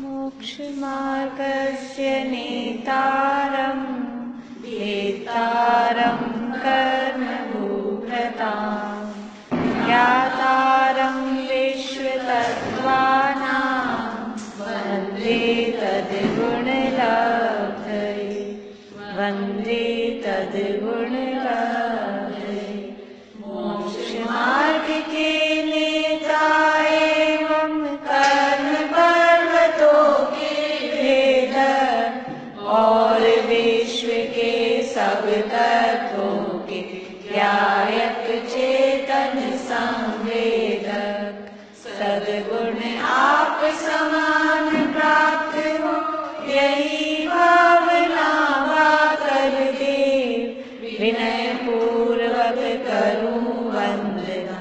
मोक्षमार्गस्य नेतारं वेत्तारं कर्मभूभृतां ज्ञातारं विश्वतत्त्वानां वन्दे तद्गुणलब्धये वन्दे तद्गुणलब्धये। मोक्षमार्ग के नेता एवं कर्म पर्वतों के भेदक और विश्व के सब तत्वों के ज्ञायक चेतन संवेदक सद्गुण आप समान प्राप्त हो यही भावना कर देव विनय पूर्वक करूं वंदना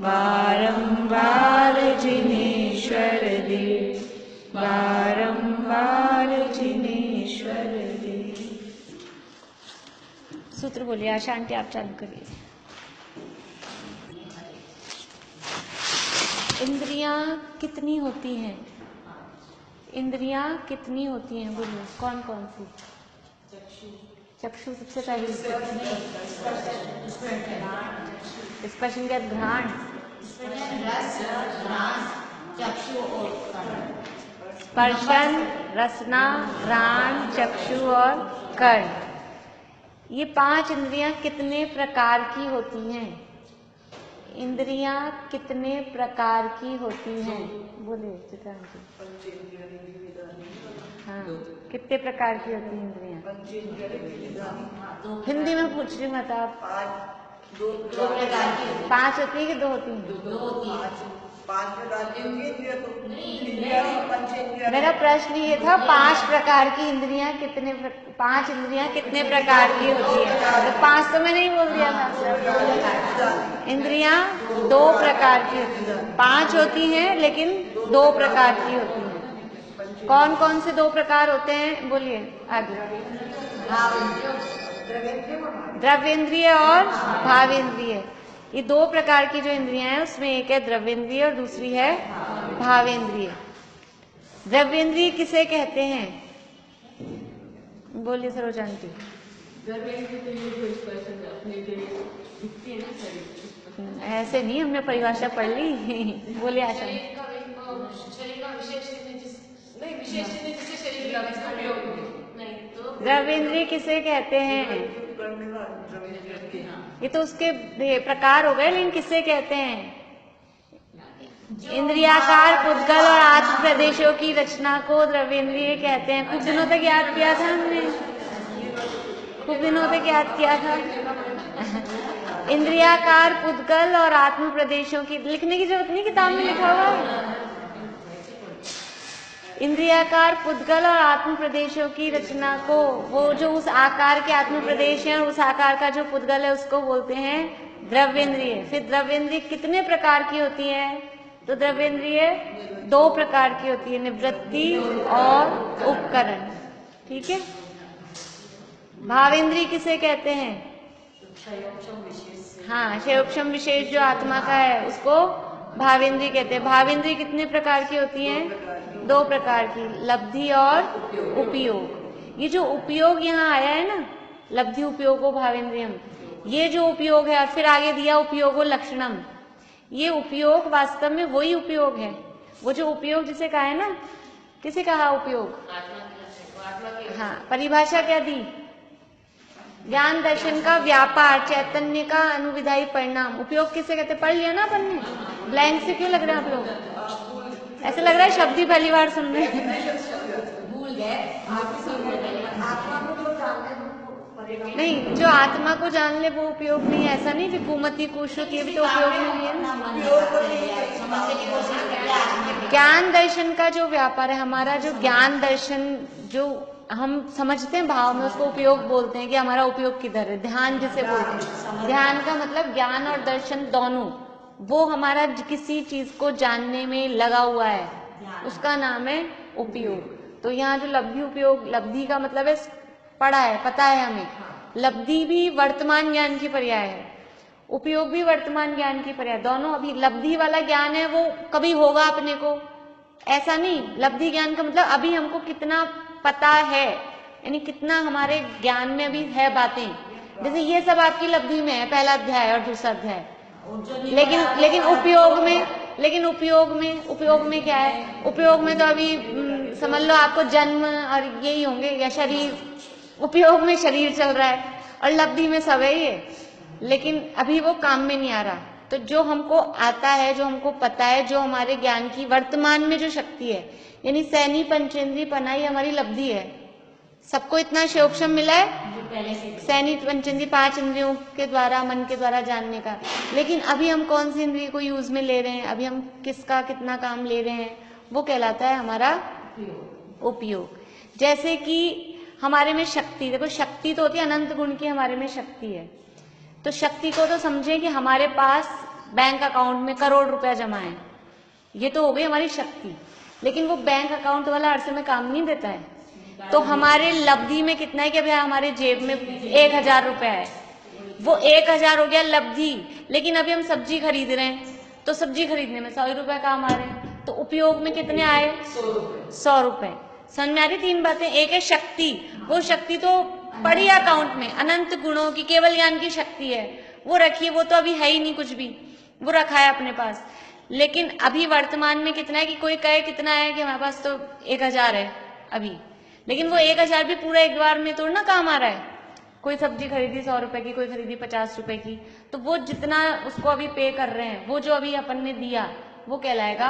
बारंबार जिनेश्वर देव बारंबार जिनेश्वर देव। सूत्र बोलिए। आशा आंटी आप चालू करिए। इंद्रियां कितनी होती हैं? इंद्रियां कितनी होती हैं बोलिए। कौन कौन सी? चक्षु सबसे पहले, स्पर्शन के घ्राण, स्पर्शन, रसना, घ्राण, चक्षु और कर्ण। ये 5 इंद्रियां कितने प्रकार की होती हैं? इंद्रियां कितने प्रकार की होती हैं बोले चित्रांशी। हाँ, कितने प्रकार की होती हैं इंद्रियां? हिंदी में पूछ रही मत आप। 5 होती है कि 2 होती हैं? 2 होती है। मेरा प्रश्न ये था 5 प्रकार की इंद्रियां कितने 5 इंद्रियां कितने प्रकार की होती है? तो 5 तो मैं नहीं बोल दिया था। इंद्रियां 2 प्रकार की होती हैं। 5 होती हैं लेकिन 2 प्रकार की होती हैं। कौन कौन से 2 प्रकार होते हैं बोलिए आगे। द्रव्येंद्रिय और भावेंद्रिय। ये 2 प्रकार की जो इंद्रियां हैं उसमें एक है द्रव्येंद्रिय और दूसरी है भावेंद्रिय। द्रव्येंद्रिय किसे कहते हैं बोलिए सरोजांटी। ऐसे नहीं, हमने परिभाषा पढ़ ली। बोलिए आशा। द्रव्येंद्रिय किसे कहते हैं? ये तो उसके प्रकार हो गए, लेकिन किसे कहते हैं? इंद्रियाकार पुद्गल और आत्म प्रदेशों की रचना को द्रव्येंद्रिय कहते हैं। कुछ दिनों तक याद किया था हमने, खूब दिनों तक याद किया था। इंद्रियाकार पुद्गल और आत्म प्रदेशों की, लिखने की जरूरत नहीं, किताब में लिखा हुआ है। इंद्रियाकार पुद्गल और आत्म प्रदेशों की रचना को, वो जो उस आकार के आत्म प्रदेश है और उस आकार का जो पुद्गल है उसको बोलते हैं द्रव्येंद्रिय। फिर द्रव्येंद्रिय कितने प्रकार की होती है? तो द्रव्येंद्रिय 2 प्रकार की होती है, निवृत्ति और उपकरण। ठीक है। भावेंद्रिय किसे कहते हैं? हाँ, क्षयोक्षम विशेष जो आत्मा का है उसको भावेंद्रिय कहते हैं। भावेंद्रिय कितने प्रकार की होती हैं? 2 प्रकार की, लब्धि और उपयोग। ये जो उपयोग यहाँ आया है ना, लब्धि उपयोगो भावेंद्रियम, ये जो उपयोग है और फिर आगे दिया उपयोगो लक्षणम, ये उपयोग वास्तव में वही उपयोग है। वो जो उपयोग जिसे कहा है ना, किसे कहा उपयोग? हाँ, परिभाषा क्या दी? ज्ञान दर्शन का व्यापार, चैतन्य का अनुविधायी परिणाम। उपयोग किसे कहते? पढ़ लिया ना अपन ने। ब्लैंक से क्यों लग रहे हैं आप लोग? ऐसे लग रहा है शब्द ही पहली बार सुन रहे हैं। नहीं, जो आत्मा को जान ले वो उपयोग नहीं है, ऐसा नहीं। विकुमति कुश्रुत ये भी तो उपयोग नहीं है। ज्ञान दर्शन का जो व्यापार है, हमारा जो ज्ञान दर्शन जो हम समझते हैं भाव में, उसको उपयोग बोलते हैं कि हमारा उपयोग किधर है। ध्यान जिसे बोलते हैं, ध्यान का मतलब ज्ञान और दर्शन दोनों, वो हमारा किसी चीज को जानने में लगा हुआ है, उसका नाम है उपयोग। तो यहाँ जो लब्धि उपयोग, लब्धि का मतलब है पढ़ा है, पता है हमें। लब्धि भी वर्तमान ज्ञान की पर्याय है, उपयोग भी वर्तमान ज्ञान की पर्याय। दोनों, अभी लब्धि वाला ज्ञान है वो कभी होगा अपने को, ऐसा नहीं, लब्धि ज्ञान का मतलब अभी हमको कितना पता है, यानी कितना हमारे ज्ञान में अभी है बातें। जैसे ये सब आपकी लब्धि में है, पहला अध्याय और दूसरा अध्याय, लेकिन उपयोग में क्या है? उपयोग में तो अभी समझ लो आपको जन्म और यही होंगे, या शरीर, उपयोग में शरीर चल रहा है, और लब्धि में सब है ये, लेकिन अभी वो काम में नहीं आ रहा। तो जो हमको आता है, जो हमको पता है, जो हमारे ज्ञान की वर्तमान में जो शक्ति है, यानी सैनी पंचेंद्री पना, ये हमारी लब्धि है। सबको इतना शोक्षम मिला है सैनी पंचेंद्री, 5 इंद्रियों के द्वारा, मन के द्वारा जानने का। लेकिन अभी हम कौन सी इंद्रिय को यूज में ले रहे हैं, अभी हम किसका कितना काम ले रहे हैं, वो कहलाता है हमारा उपयोग। जैसे कि हमारे में शक्ति, देखो शक्ति तो होती है अनंत गुण की, हमारे में शक्ति है। तो शक्ति को तो समझें कि हमारे पास बैंक अकाउंट में करोड़ रुपया जमा है, ये तो हो गई हमारी शक्ति। लेकिन वो बैंक अकाउंट वाला हर समय काम नहीं देता है। तो हमारे लब्धि में कितना है कि भैया हमारे जेब में 1000 रुपया है, वो 1000 हो गया लब्धि। लेकिन अभी हम सब्जी खरीद रहे हैं, तो सब्जी खरीदने में 100 रुपए काम आ रहे हैं, तो उपयोग में कितने आए? 100 रुपए। समझ में आ रही 3 बातें? एक है शक्ति, वो शक्ति तो पड़ी अकाउंट में, अनंत गुणों की केवल ज्ञान की शक्ति है, वो रखिए, वो तो अभी है ही नहीं कुछ भी, वो रखा है अपने पास। लेकिन अभी वर्तमान में कितना है कि कोई कहे कितना है कि हमारे पास तो 1000 है अभी, लेकिन वो 1000 भी पूरा एक बार में थोड़ा ना काम आ रहा है। कोई सब्जी खरीदी 100 रुपए की, कोई खरीदी 50 रुपए की, तो वो जितना उसको अभी पे कर रहे हैं, वो जो अभी अपन ने दिया, वो कहलाएगा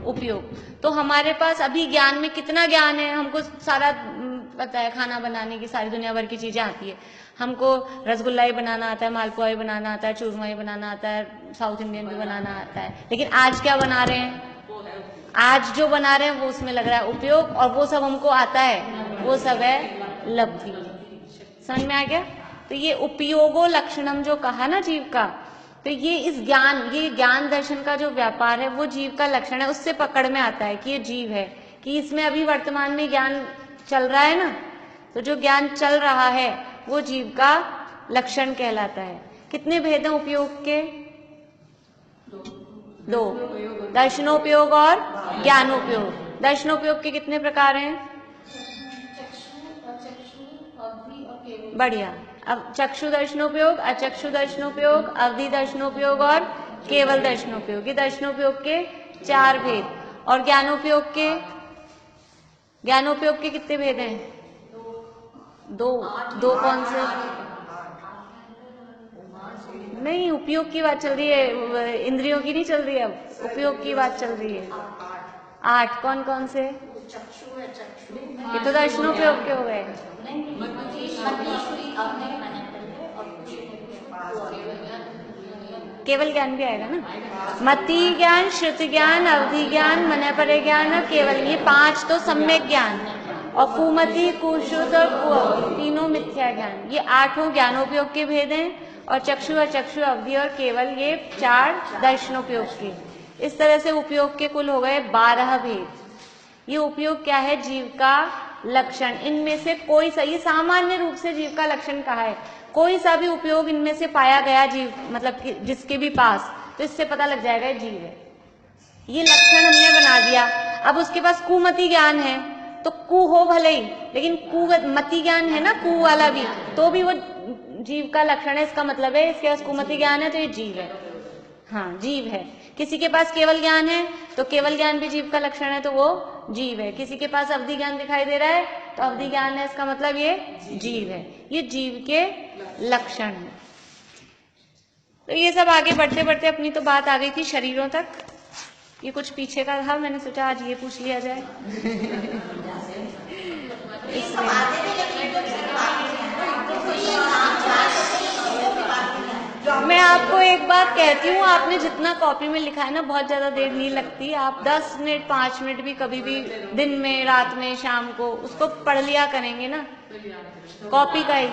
उपयोग। तो हमारे पास अभी ज्ञान में कितना ज्ञान है, हमको सारा पता है, खाना बनाने की सारी दुनिया भर की चीजें आती है, हमको रसगुल्ला ही बनाना आता है, मालपुआ ही बनाना आता है, चूरमा ही बनाना आता है, साउथ इंडियन भी बनाना आता है। लेकिन आज क्या बना रहे हैं? आज जो बना रहे हैं वो उसमें लग रहा है उपयोग, और वो सब हमको आता है, वो सब है लब्धि। समझ में आ गया? तो ये उपयोगो लक्षणम जो कहा ना जीव का, तो ये इस ज्ञान, ये ज्ञान दर्शन का जो व्यापार है, वो जीव का लक्षण है, उससे पकड़ में आता है कि ये जीव है, कि इसमें अभी वर्तमान में ज्ञान चल रहा है ना, तो जो ज्ञान चल रहा है वो जीव का लक्षण कहलाता है। कितने भेद हैं उपयोग के? 2, दर्शनोपयोग और ज्ञानोपयोग। दर्शनोपयोग के कितने प्रकार हैं? बढ़िया। अब चक्षु दर्शनोपयोग, अचक्षु दर्शनोपयोग, अवधि दर्शनोपयोग और केवल दर्शनोपयोग, ये दर्शनोपयोग के 4 भेद। और ज्ञानोपयोग के कितने भेद हैं? 2 कौन से? नहीं, उपयोग की बात चल रही है, इंद्रियों की नहीं चल रही है, अब उपयोग की बात चल रही है। 8 कौन कौन से? ये तो दर्शनोपयोग के हो गए। केवल ज्ञान भी आएगा ना, मति ज्ञान, श्रुति ज्ञान, अवधि ज्ञान, मन परे ज्ञान और केवल, ये 5 तो सम्यक ज्ञान, और कुमति, कुश्रुत और कुअवधि तीनों मिथ्या ज्ञान, ये 8 ज्ञानोपयोग के भेद हैं। और चक्षु, अचक्षु, अवधि और केवल, ये 4 दर्शनोपयोग के। इस तरह से उपयोग के कुल हो गए 12 भेद। ये उपयोग क्या है? जीव का लक्षण। इनमें से कोई सा, ये सामान्य रूप से जीव का लक्षण कहा है, कोई सा भी उपयोग इनमें से पाया गया जीव, मतलब जिसके भी पास, तो इससे पता लग जाएगा जीव है। ये लक्षण हमने बना दिया। अब उसके पास कुमति ज्ञान है, तो कु हो भले ही, लेकिन कुमति ज्ञान है ना, कु वाला भी, तो भी वो जीव का लक्षण है। इसका मतलब है इसके पास कुमति ज्ञान है तो ये जीव है, हाँ जीव है। किसी के पास केवल ज्ञान है तो केवल ज्ञान भी जीव का लक्षण है, तो वो जीव है। किसी के पास अवधि ज्ञान दिखाई दे रहा है तो अवधि ज्ञान है, इसका मतलब ये जीव है। ये जीव के लक्षण है। तो ये सब आगे बढ़ते बढ़ते अपनी तो बात आ गई थी शरीरों तक, ये कुछ पीछे का था, मैंने सोचा आज ये पूछ लिया जाए। मैं आपको एक बात कहती हूँ, आपने जितना कॉपी में लिखा है ना, बहुत ज्यादा देर नहीं लगती। आप 10 मिनट 5 मिनट भी कभी भी दिन में, रात में, शाम को उसको पढ़ लिया करेंगे ना, कॉपी का ही।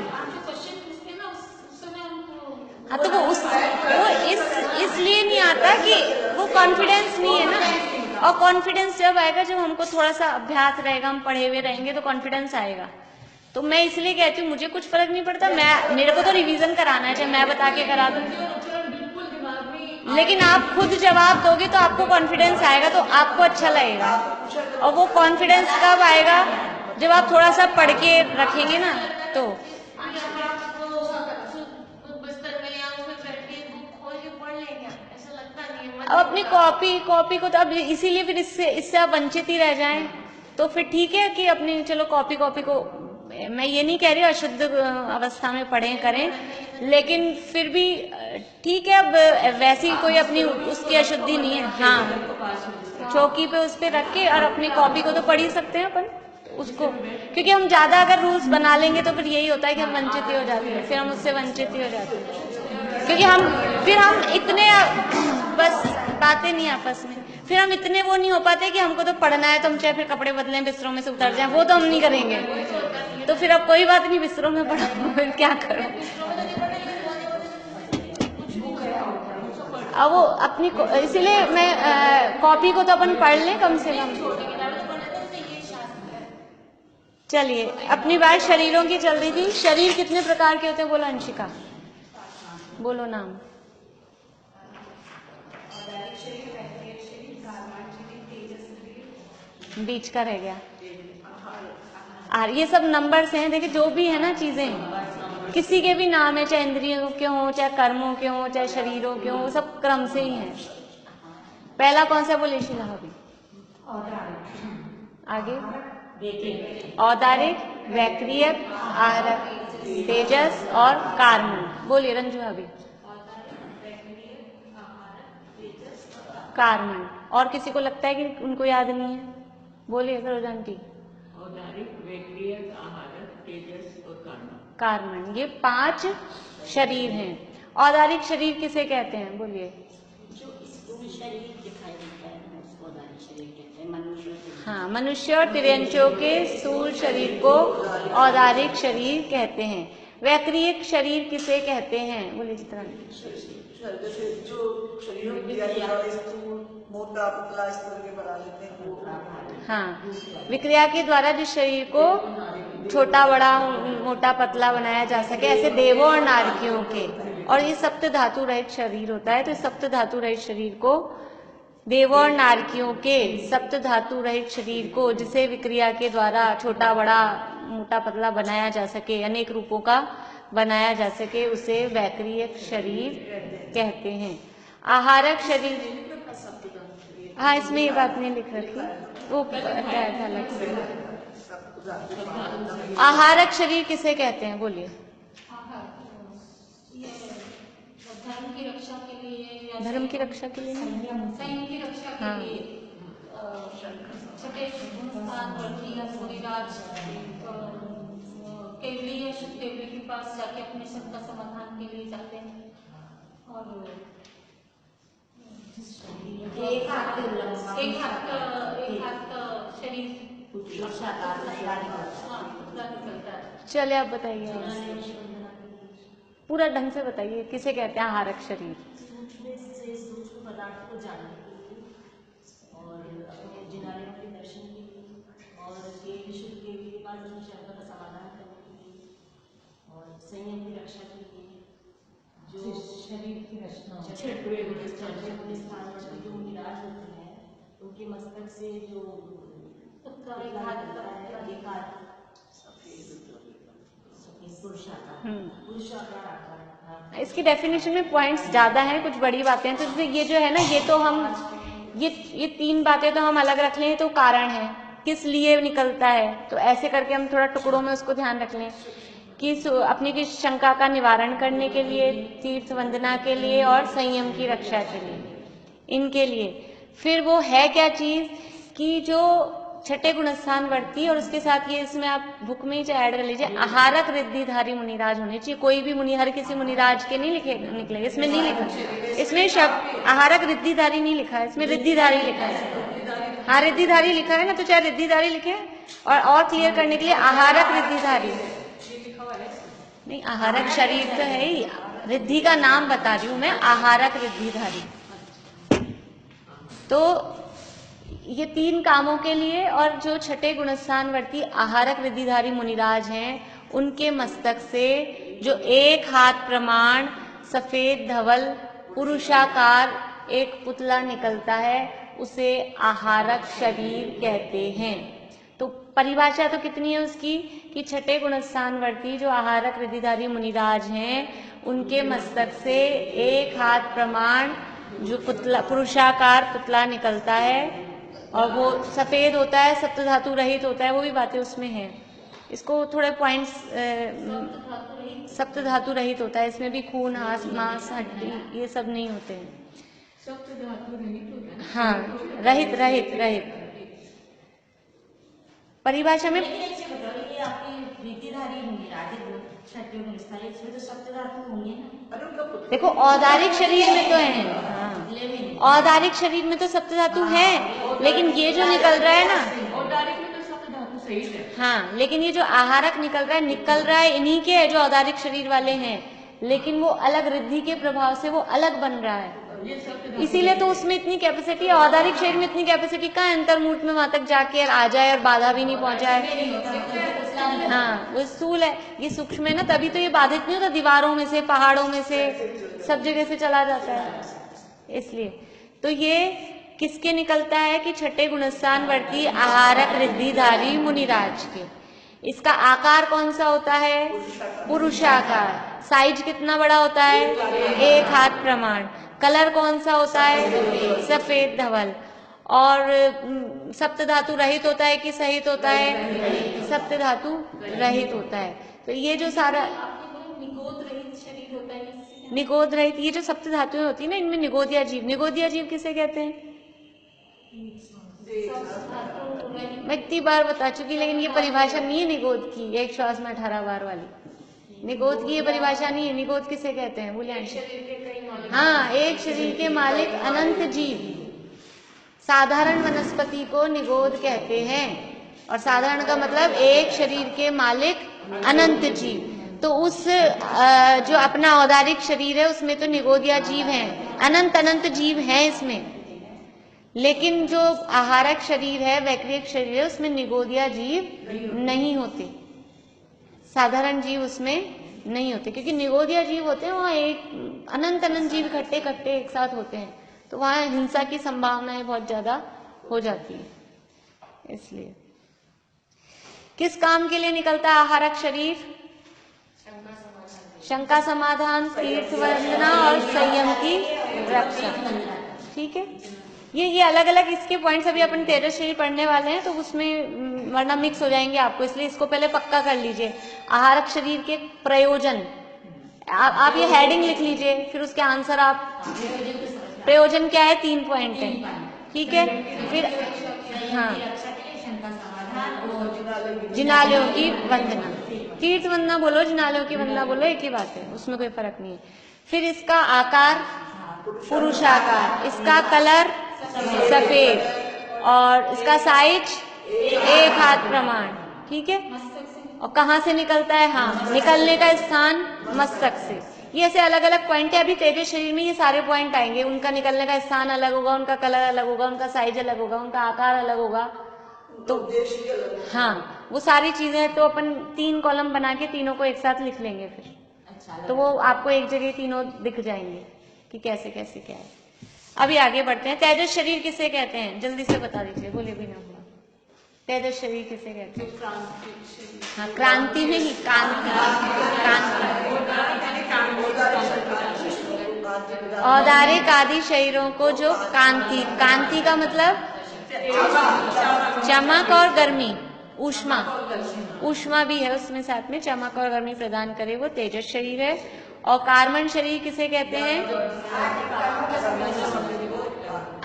हाँ तो वो इसलिए नहीं आता कि वो कॉन्फिडेंस नहीं है ना, और कॉन्फिडेंस जब आएगा जब हमको थोड़ा सा अभ्यास रहेगा, हम पढ़े हुए रहेंगे तो कॉन्फिडेंस आएगा। तो मैं इसलिए कहती हूँ मुझे कुछ फर्क नहीं पड़ता, मेरे को तो रिवीजन कराना है, चाहे मैं बता के करा दूँ। लेकिन आप खुद जवाब दोगे तो आपको कॉन्फिडेंस आएगा, तो आपको अच्छा लगेगा। और वो कॉन्फिडेंस कब आएगा? जब आप थोड़ा सा पढ़ के रखेंगे ना। तो अब अपनी कॉपी को तो अब इसीलिए फिर इससे आप वंचित ही रह जाएं, तो फिर ठीक है कि अपनी चलो कॉपी को, मैं ये नहीं कह रही अशुद्ध अवस्था में पढ़ें करें, लेकिन फिर भी ठीक है। अब वैसी कोई अपनी उसकी अशुद्धि नहीं है। हाँ, चौकी पे उस पे रख के और अपनी कॉपी को तो पढ़ ही सकते हैं अपन उसको, क्योंकि हम ज्यादा अगर रूल्स बना लेंगे तो फिर यही होता है कि हम वंचित ही हो जाते हैं, फिर हम उससे वंचित ही हो जाते हैं, क्योंकि हम इतने बस बातें नहीं आपस में, फिर हम इतने वो नहीं हो पाते कि हमको तो पढ़ना है तो हम चाहे फिर कपड़े बदलें, बिस्तरों में से उतर जाएं, वो तो हम नहीं करेंगे। तो फिर अब कोई बात नहीं, बिस्तरों में पढ़ो, फिर क्या करो। अब वो अपनी इसीलिए मैं कॉपी को तो अपन पढ़ लें कम से कम। चलिए, अपनी बात शरीरों की चल रही थी। शरीर कितने प्रकार के होते हैं? बोलो अंशिका, बोलो नाम। बीच का रह गया। ये सब नंबर्स हैं। देखिए जो भी है ना चीजें, किसी के भी नाम है, चाहे इंद्रियों के हों, चाहे कर्मों के हों, चाहे शरीरों के हों, सब क्रम से ही हैं। पहला कौन सा बोले शीला भाभी? आगे औदारिक, वैक्रियक, आहारक, तेजस और कार्मण। बोलिए रंजू भाभी। कार्मण। और किसी को लगता है कि उनको याद नहीं है? बोलिए सरोजांटी। औदारिक, वैक्रियक, आहारक, तेजस और कार्मण, ये 5 शरीर हैं। औदारिक शरीर किसे कहते हैं? बोलिए। जो स्थूल शरीर दिखाई देता है उसको औदारिक शरीर कहते हैं। हाँ, मनुष्य और तिर्यंचों के स्थूल शरीर को औदारिक शरीर कहते हैं। वैक्रियक शरीर किसे कहते हैं? बोलिए चित्रा। जो शरीर मोटा पतला इस तरह के बना लेते हैं वो। हाँ, विक्रिया के द्वारा जिस शरीर को छोटा बड़ा मोटा पतला बनाया जा सके, ऐसे देवों और नारकियों के। और ये सप्त धातु रहित शरीर होता है, तो सप्त धातु रहित शरीर को, देवों और नारकियों के सप्त धातु रहित शरीर को, जिसे विक्रिया के द्वारा छोटा बड़ा मोटा पतला बनाया जा सके, अनेक रूपों का बनाया जा सके, उसे वैक्रियक शरीर कहते हैं। आहारक शरीर, हाँ इसमें ये बात नहीं लिख रखी, वो आहारक शरीर किसे कहते हैं? बोलिए। धर्म की रक्षा के लिए, धर्म की रक्षा के लिए, संयम की रक्षा के लिए, छठे केवली या शुद्ध केवली के पास जाके अपने सब का समाधान के लिए जाते हैं। और एक हाथ शरीर। चलिए आप बताइए, पूरा ढंग से बताइए किसे कहते हैं आहारक शरीर? सूक्ष्म पदार्थ को जानने के लिए और अपने जिनालयों के दर्शन के लिए और शुद्ध केवली के पास अपनी शंका का समाधान करने के लिए और संयम की रक्षा के लिए, जो शरीर की रचना स्थान पर जो मुनिराज होते हैं उनके मस्तक से जो इसकी डेफिनेशन में पॉइंट्स ज्यादा हैं, कुछ बड़ी बातें हैं, तो ये जो है ना, ये तो हम ये 3 बातें तो हम अलग रख लें, तो कारण है किस लिए निकलता है, तो ऐसे करके हम थोड़ा टुकड़ों में उसको ध्यान रख लें कि अपनी की शंका का निवारण करने के लिए, तीर्थ वंदना के लिए और संयम की रक्षा के लिए, इनके लिए। फिर वो है क्या चीज कि जो छठे गुणस्थान वर्ती, और उसके साथ ये इसमें आप बुक में ही ऐड कर लीजिए, आहारक रिद्धिधारी मुनिराज होने चाहिए। कोई भी मुनि हर किसी मुनिराज के नहीं निकलेगा, इसमें नहीं लिखा, इसमें शब्द आहारक रिद्धिधारी नहीं लिखा है, इसमें रिद्धिधारी लिखा है। हाँ रिद्धिधारी लिखा है ना, तो चाहे रिद्धिधारी लिखे, और क्लियर करने के लिए आहारक रिद्धिधारी नहीं, आहारक शरीर तो है ही, रिद्धि का नाम बता रही हूं मैं, आहारक रिद्धिधारी। तो ये 3 कामों के लिए, और जो छठे गुणस्थान वर्ती आहारक रिद्धिधारी मुनिराज हैं, उनके मस्तक से जो 1 हाथ प्रमाण सफेद धवल पुरुषाकार एक पुतला निकलता है, उसे आहारक शरीर कहते हैं। तो परिभाषा तो कितनी है उसकी कि छठे गुणस्थानवर्ती जो आहारक रिद्धिधारी मुनिराज हैं, उनके मस्तक से एक हाथ प्रमाण जो पुतला पुरुषाकार पुतला निकलता है और वो सफेद होता है, सप्तधातु रहित होता है, वो भी बातें उसमें हैं। इसको थोड़े पॉइंट्स, सप्तधातु रहित होता है, इसमें भी खून, मांस, हड्डी ये सब नहीं होते हैं। सप्तधातु रहित होता है। हाँ, रहित रहित रहित परिभाषा में देखो औदारिक शरीर में तो है, हाँ औदारिक शरीर में तो सप्तधातु है, लेकिन ये जो निकल रहा है ना औदारिक में तो सप्तधातु सही है। हाँ, लेकिन ये जो आहारक निकल रहा है इन्हीं के है जो औदारिक शरीर वाले हैं, लेकिन वो अलग रिद्धि के प्रभाव से वो अलग बन रहा है, इसीलिए तो उसमें इतनी कैपेसिटी है। औदारिक शरीर में इतनी कैपेसिटी कहाँ, अंतर्मूर्त में वहां तक जाके आ जाए और बाधा भी नहीं पहुंचाए। हाँ, वो स्थूल है, ये सूक्ष्म है ना, तभी तो ये बाधित नहीं होता, दीवारों में से, पहाड़ों में से, सब जगह से चला जाता है। इसलिए तो ये किसके निकलता है कि छठे गुणस्थानवर्ती आहारक रिद्धिधारी मुनिराज के। इसका आकार कौन सा होता है, पुरुषाकार। साइज कितना बड़ा होता है, एक हाथ प्रमाण। कलर कौन सा होता है, सफेद धवल। और सप्तधातु रहित होता है कि सहित होता है, सप्तधातु रहित होता है। तो ये जो सारा निगोद रहित शरीर होता है, निगोद रहित, ये जो सप्तधातुएं होती है ना, इनमें निगोदिया जीव, निगोदिया जीव किसे कहते हैं, मैं इतनी बार बता चुकी, लेकिन ये परिभाषा नहीं है निगोद की, एक श्वास में 18 बार वाली निगोद की ये परिभाषा नहीं है। निगोद किसे कहते हैं, बोलिए। हाँ, एक शरीर के मालिक अनंत जीव, साधारण वनस्पति को निगोद कहते हैं, और साधारण का मतलब एक शरीर के मालिक अनंत जीव। तो उस जो अपना औदारिक शरीर है उसमें तो निगोदिया जीव हैं, अनंत अनंत जीव हैं इसमें, लेकिन जो आहारक शरीर है, वैक्रियक शरीर है, उसमें निगोदिया जीव नहीं होते, साधारण जीव उसमें नहीं होते, क्योंकि निगोदिया जीव होते हैं वहाँ एक अनंत अनंत जीव इकट्ठे इकट्ठे एक साथ होते हैं, तो वहाँ हिंसा की संभावनाएं बहुत ज्यादा हो जाती है। इसलिए किस काम के लिए निकलता है आहारक शरीर, शंका समाधान, तीर्थ वंदना और संयम की रक्षा। ठीक है, ये अलग अलग इसके पॉइंट्स अभी अपन तेजस शरीर पढ़ने वाले हैं, तो उसमें वरना मिक्स हो जाएंगे आपको, इसलिए इसको पहले पक्का कर लीजिए। आहारक शरीर के प्रयोजन, आप ये हेडिंग लिख लीजिए, फिर उसके आंसर आप, प्रयोजन क्या है, 3 पॉइंट है। ठीक है, फिर हाँ, जिनालयों की वंदना, तीर्थ वंदना बोलो, जिनालयों की वंदना बोलो, एक ही बात है, उसमें कोई फर्क नहीं है। फिर इसका आकार पुरुषाकार, इसका कलर सफेद, और इसका साइज एक हाथ प्रमाण। ठीक है, और कहाँ से निकलता है, हाँ, निकलने का स्थान मस्तक से। ये ऐसे अलग अलग पॉइंट है, अभी तेजस शरीर में ये सारे पॉइंट आएंगे, उनका निकलने का स्थान अलग होगा, उनका कलर अलग होगा, उनका साइज अलग होगा, उनका आकार अलग होगा, तो हाँ वो सारी चीजें तो अपन 3 कॉलम बना के तीनों को एक साथ लिख लेंगे फिर, तो वो आपको एक जगह तीनों दिख जाएंगे कि कैसे कैसे क्या है। अभी आगे बढ़ते हैं। तेजस शरीर किसे कहते हैं, जल्दी से बता दीजिए, बोले भी ना हुआ। तेजस शरीर किसे कहते हैं, हाँ, क्रांति में ही, क्रांति, औदारिक आदि शरीरों को जो कांति, कांति का मतलब चमक और गर्मी, ऊष्मा, ऊष्मा भी है उसमें साथ में, चमक और गर्मी प्रदान करे वो तेजस शरीर है। और कार्मण शरीर किसे कहते हैं,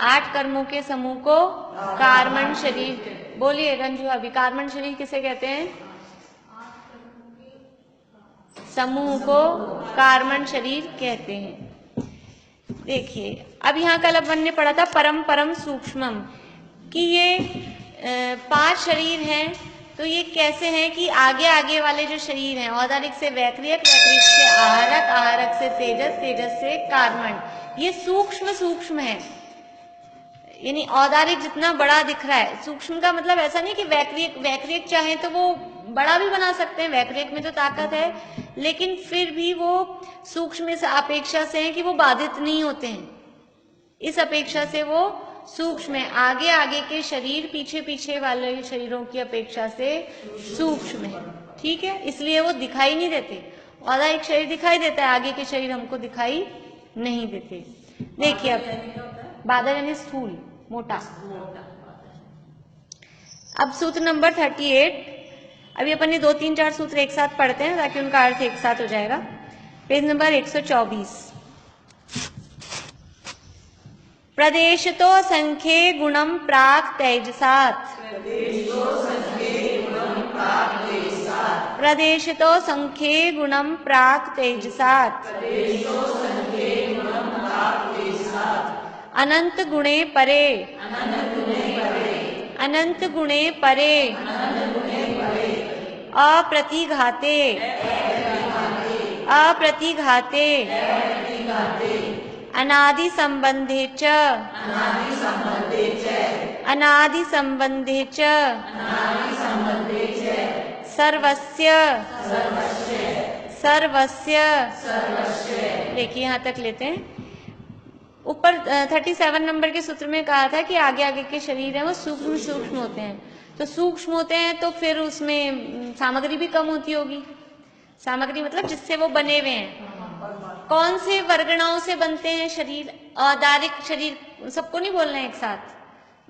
8 कर्मों के समूह को कार्मण शरीर, बोलिए रंजू अभी, कार्मण शरीर किसे कहते हैं, समूह को कार्मण शरीर कहते हैं। देखिए अब यहाँ कल अपन ने पढ़ा था परम परम सूक्ष्मम, कि ये 5 शरीर हैं, तो ये कैसे हैं कि आगे आगे वाले जो शरीर हैं, औदारिक से वैक्रियक, वैक्रियक से आहारक, आहारक से तेजस, तेजस से कार्मण, ये सूक्ष्म सूक्ष्म है, यानी औदारिक जितना बड़ा दिख रहा है, सूक्ष्म का मतलब ऐसा नहीं कि वैक्रियक, वैक्रियक चाहे तो वो बड़ा भी बना सकते हैं, वैक्रियक में तो ताकत है, लेकिन फिर भी वो सूक्ष्म इस अपेक्षा से हैं कि वो बाधित नहीं होते हैं। इस अपेक्षा से वो सूक्ष्म है, आगे आगे के शरीर पीछे पीछे वाले शरीरों की अपेक्षा से सूक्ष्म है। ठीक है, इसलिए वो दिखाई नहीं देते। आधा एक शरीर दिखाई देता है, आगे के शरीर हमको दिखाई नहीं देते। देखिए अब बादल यानी स्थूल, मोटा। अब सूत्र नंबर 38। अभी अपन ये 2, 3, 4 सूत्र एक साथ पढ़ते हैं ताकि उनका अर्थ एक साथ हो जाएगा। Page number 124। प्रदेशतो संख्ये गुणम प्राक तेजसात्। प्रदेशतो संख्ये गुणम प्राक तेजसात्। अनंत गुणे परे। अनंत गुणे परे। अप्रतिघाते। अप्रतिघाते। अनादि संबंधे च। अनादि संबंधे च। सर्वस्य। सर्वस्य। देखिए यहां तक लेते हैं। ऊपर 37 नंबर के सूत्र में कहा था कि आगे आगे के शरीर हैं वो सूक्ष्म सूक्ष्म होते हैं। तो सूक्ष्म होते हैं तो फिर उसमें सामग्री भी कम होती होगी। सामग्री मतलब जिससे वो बने हुए हैं। कौन से वर्गणाओं से बनते हैं शरीर? औदारिक शरीर, सबको नहीं बोलना है एक साथ,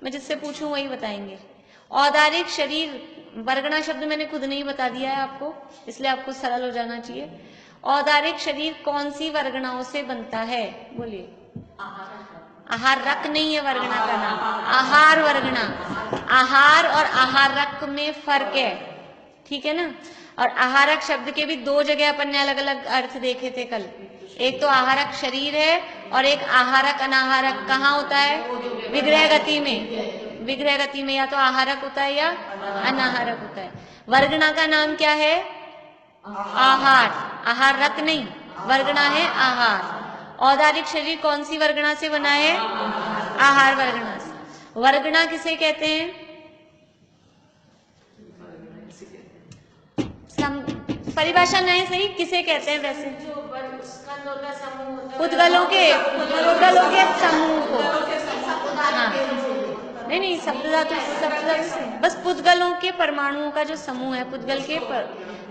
मैं जिससे पूछूं वही बताएंगे। औदारिक शरीर, वर्गणा शब्द मैंने खुद नहीं बता दिया है आपको, इसलिए आपको सरल हो जाना चाहिए। औदारिक शरीर कौन सी वर्गणाओं से बनता है? बोलिए। आहार रक नहीं है वर्गणा का नाम, आहार वर्गणा। आहार और आहारक में फर्क है, ठीक है ना। और आहारक शब्द के भी 2 जगह अपन ने अलग अलग अर्थ देखे थे कल। एक तो आहारक शरीर है और एक आहारक अनाहारक। कहाँ होता है? विग्रह गति में। विग्रह गति में या तो आहारक होता है या अनाहारक होता है। वर्गणा का नाम क्या है? आहार। आहारक नहीं, वर्गणा है आहार। औदारिक शरीर कौन सी वर्गणा से बना है? आहार वर्गणा से। वर्गणा किसे कहते हैं? परिभाषा नहीं सही, किसे कहते हैं वैसे? पुद्गलों के समूह को। हाँ, नहीं सप्तधातु से बस पुद्गलों के परमाणुओं का जो समूह है, पुद्गल के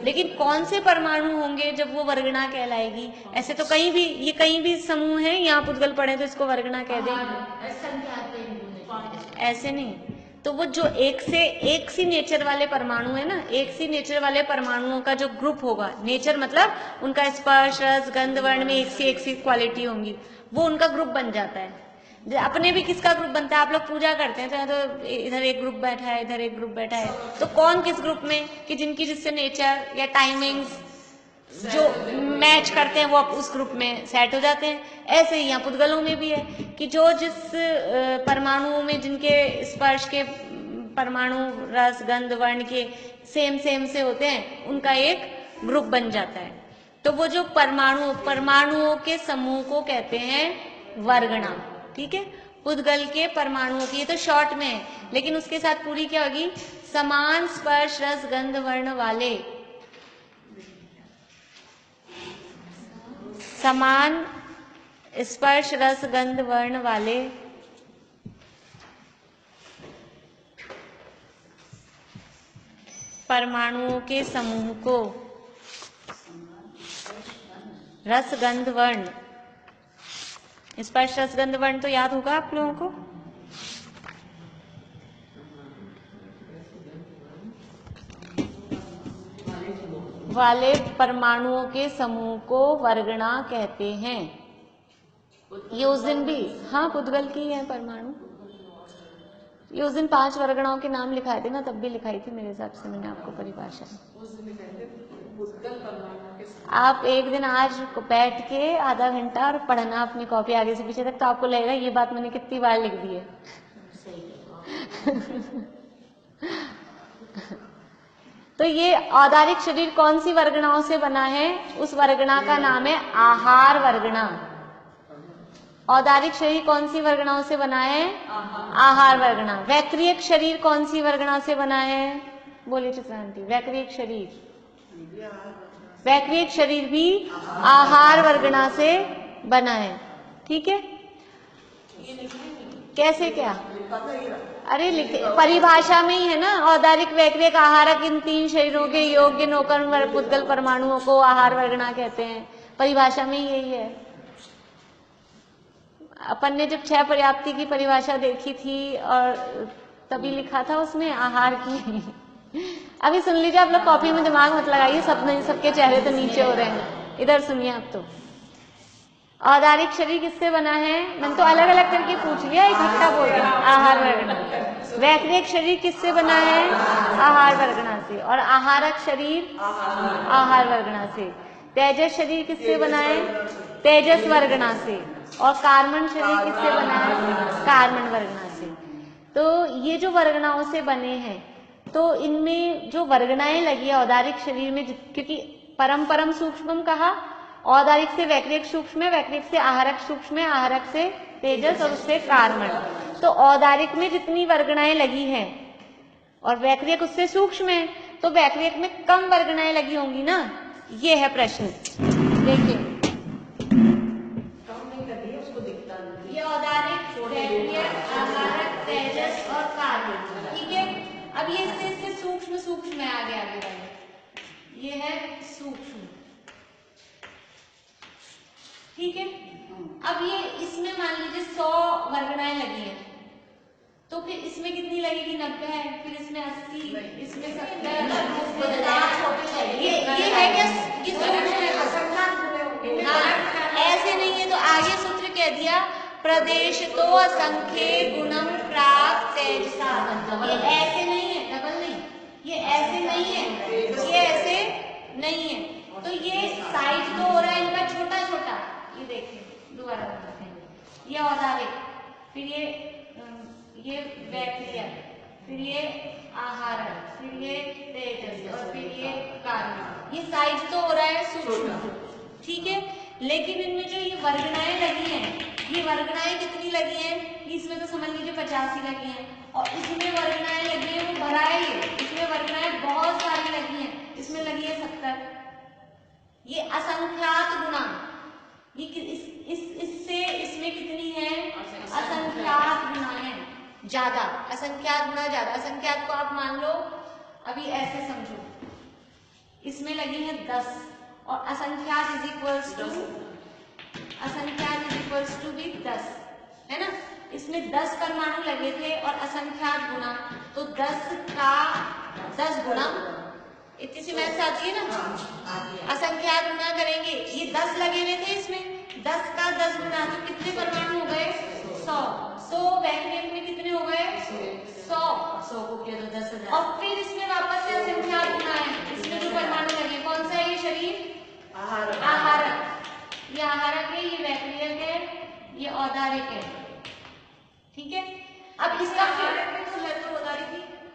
लेकिन कौन से परमाणु होंगे जब वो वर्गणा कहलाएगी? ऐसे तो कहीं भी, ये कहीं भी समूह है, यहाँ पुद्गल पड़े तो इसको वर्गणा कह देंगे, ऐसे नहीं। तो वो जो एक सी नेचर वाले परमाणु है ना, एक सी नेचर वाले परमाणुओं का जो ग्रुप होगा, नेचर मतलब उनका स्पर्श रस गंध वर्ण में एक सी क्वालिटी होंगी, वो उनका ग्रुप बन जाता है। अपने भी किसका ग्रुप बनता है? आप लोग पूजा करते हैं तो इधर एक ग्रुप बैठा है, इधर एक ग्रुप बैठा है, तो कौन किस ग्रुप में? कि जिनकी जिससे नेचर या टाइमिंग्स जो मैच करते हैं वो उस ग्रुप में सेट हो जाते हैं। ऐसे ही यहाँ पुद्गलों में भी है कि जो जिस परमाणुओं में जिनके स्पर्श के परमाणु रस गंध वर्ण के सेम से होते हैं, उनका एक ग्रुप बन जाता है। तो वो जो परमाणुओं के समूह को कहते हैं वर्गणा, ठीक है। पुद्गल के परमाणुओं की, ये तो शॉर्ट में है, लेकिन उसके साथ पूरी क्या होगी? समान स्पर्श रस गंध वर्ण वाले, समान स्पर्श रस गंध वर्ण वाले परमाणुओं के समूह को रस गंध वर्ण, स्पर्श रस गंध वर्ण तो याद होगा आप लोगों को। वाले परमाणुओं के समूह को वर्गणा कहते हैं। ये उस दिन भी, हाँ पुद्गल की है परमाणु। ये उस दिन 5 वर्गणाओं के नाम लिखाए थे ना, तब भी लिखाई थी मेरे हिसाब से मैंने आपको परिभाषा। आप एक दिन आज बैठ के आधा घंटा और पढ़ना अपनी कॉपी आगे से पीछे तक, तो आपको लगेगा ये बात मैंने कितनी बार लिख दी है। तो ये औदारिक शरीर कौन सी वर्गणाओं से बना है? उस वर्गणा का नाम है आहार वर्गणा। औदारिक शरीर कौन सी वर्गणाओं से बना है? आहार वर्गणा। वैक्रियक शरीर कौन सी वर्गणा से बना है? बोलिए चित्रांति। वैक्रियक शरीर वैक्रियक शरीर भी आहार वर्गणा से बना है। ठीक है, कैसे क्या? अरे लिखे परिभाषा में ही है ना, औदारिक वैक्रियक आहारक इन तीन शरीरों के योग्य नौकर्ण पुद्गल परमाणुओं को आहार वर्गणा कहते हैं। परिभाषा में ही यही है। अपन ने जब 6 पर्याप्ति की परिभाषा देखी थी और तभी लिखा था उसमें आहार की। अभी सुन लीजिए आप लोग, कॉपी में दिमाग मत लगाइए, सबके चेहरे तो नीचे हो रहे हैं। इधर सुनिए आप। तो औदारिक शरीर किससे बना है? मैंने तो अलग अलग करके पूछ लिया, इकट्ठा बोल रहे हैं। आहार वर्गणा। वैक्रियक शरीर किससे बना है? आहार वर्गणा से। और आहारक शरीर आहार वर्गणा से। तेजस शरीर किससे बना है? तेजस वर्गणा से। और कार्मण शरीर किससे बना है? कार्मण वर्गणा से। तो ये जो वर्गणाओं से बने हैं, तो इनमें जो वर्गणाएं लगी है औदारिक शरीर में, क्योंकि परम परम सूक्ष्मम कहा, औदारिक से वैक्रियक सूक्ष्म है, वैक्रियक से आहारक सूक्ष्म है, आहारक से तेजस और उससे कार्मण। तो औदारिक में जितनी वर्गणाएं लगी हैं और वैक्रियक उससे सूक्ष्म है, तो वैक्रियक में कम वर्गणाएं लगी होंगी ना। ये है प्रश्न। देखिए, ये औदारिक, वैक्रियक, आहारक, तेजस और कार्मण। ठीक है, अब ये इससे सूक्ष्म सूक्ष्म है। आगे आगे वाले ये है सूक्ष्म। ठीक है, अब ये इसमें मान लीजिए 100 वर्गणाएं लगी हैं, तो फिर इसमें कितनी लगेगी? 90 है, फिर इसमें 80, इसमें 70, ये है क्या? ये सूक्ष्म है। हाँ, ऐसे नहीं है। तो आगे सूत्र कह दिया, प्रदेश तो असंख्य गुणम प्राप्त तेजसा। ये ऐसे नहीं है, डबल नहीं, ये ऐसे नहीं है, ये ऐसे नहीं है। तो ये साइज तो हो रहा है इनका छोटा छोटा। ये देखिए, दोबारा बताते हैं। ये औदारिक, फिर ये वैक्रियक, फिर ये आहारक, फिर ये तेजस और फिर ये कार्मण। ये साइज तो हो रहा है सूक्ष्म। ठीक है, लेकिन इनमें जो ये वर्गणाएं लगी हैं, ये वर्गणाएं कितनी लगी हैं? इसमें तो समझ लीजिए 85 लगी हैं, और इसमें वर्गणाएं लगी है, वो भरा है ये, इसमें वर्गणाएं बहुत सारी लगी हैं, इसमें लगी है 70। ये असंख्यात गुणा, ये इससे इसमें कितनी है? असंख्यात गुणा है, ज्यादा। असंख्यात गुणा ज्यादा। असंख्यात को आप मान लो अभी ऐसे समझो, इसमें लगी है 10 और असंख्यात इज इक्वल्स टू भी 10 है ना। इसमें 10 परमाणु लगे थे और असंख्यात गुणा, तो 10 का 10 गुणा, इतनी सी मैथ्स आती है ना। असंख्यात गुणा करेंगे, ये 10 लगे हुए थे, इसमें 10 का 10 गुणा, तो कितने परमाणु हो गए? 100। 100 वैक्रियक में कितने हो गए? 100 को किया तो 10,000। और फिर इसमें वापस से असंख्यात गुणा है, इसमें जो परमाणु लगे। कौन सा है ये शरीर? आहारक। ये आहारक है, ये वैक्रियक है, ये औदारिक है। ठीक है, अब इसका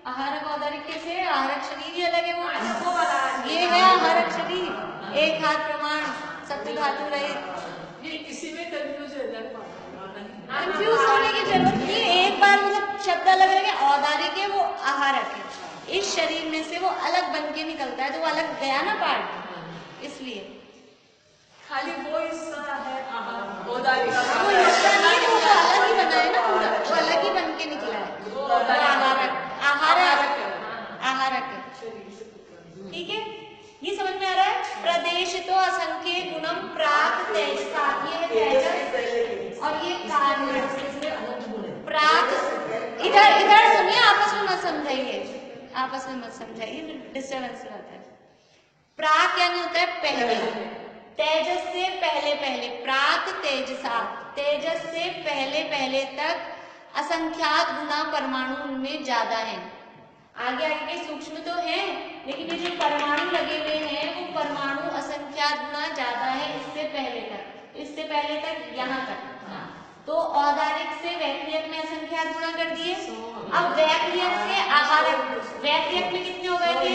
आहारक औदारिक कैसे है? आहारक शरीर ही अलग है, वो वाला ये है आहारक शरीर, एक हाथ प्रमाण, सप्त धातु रहित। ये किसी में कंफ्यूज होने की जरूरत नहीं है। एक बार मतलब शब्द अलग अलग है, औदारिक है, वो आहारक है। इस शरीर में से वो अलग बन के निकलता है, तो वो अलग गया ना पार्ट, इसलिए खाली वो हिस्सा है औदारिक, वो हिस्सा नहीं है, वो तो अलग ही बना है ना पूरा, वो अलग ही बन के निकला है। वो आहारक है। ठीक है, ये समझ में आ रहा है? प्रदेश तो असंख्य गुणम प्राप्त तेजसा, ये तेजस और ये कार्मण प्राप्त। इधर सुनिए, आपस में मत समझाइए, आपस में मत समझाइए, डिस्टर्बेंस रहता है। प्राक यानी होता है पहले, तेजस से पहले पहले, प्राक तेजसा, तेजस से पहले पहले तक असंख्यात गुना परमाणु उनमें ज्यादा है। आगे आगे के सूक्ष्म तो हैं, लेकिन ये जो परमाणु लगे हुए हैं वो परमाणु असंख्यात गुना ज्यादा है इससे पहले तक, इससे पहले तक यहाँ तक। तो औदारिक से वैक्रियक में असंख्यात गुना कर दिए। अब वैक्रियक से आहारक, वैक्रियक में कितने हो गए थे?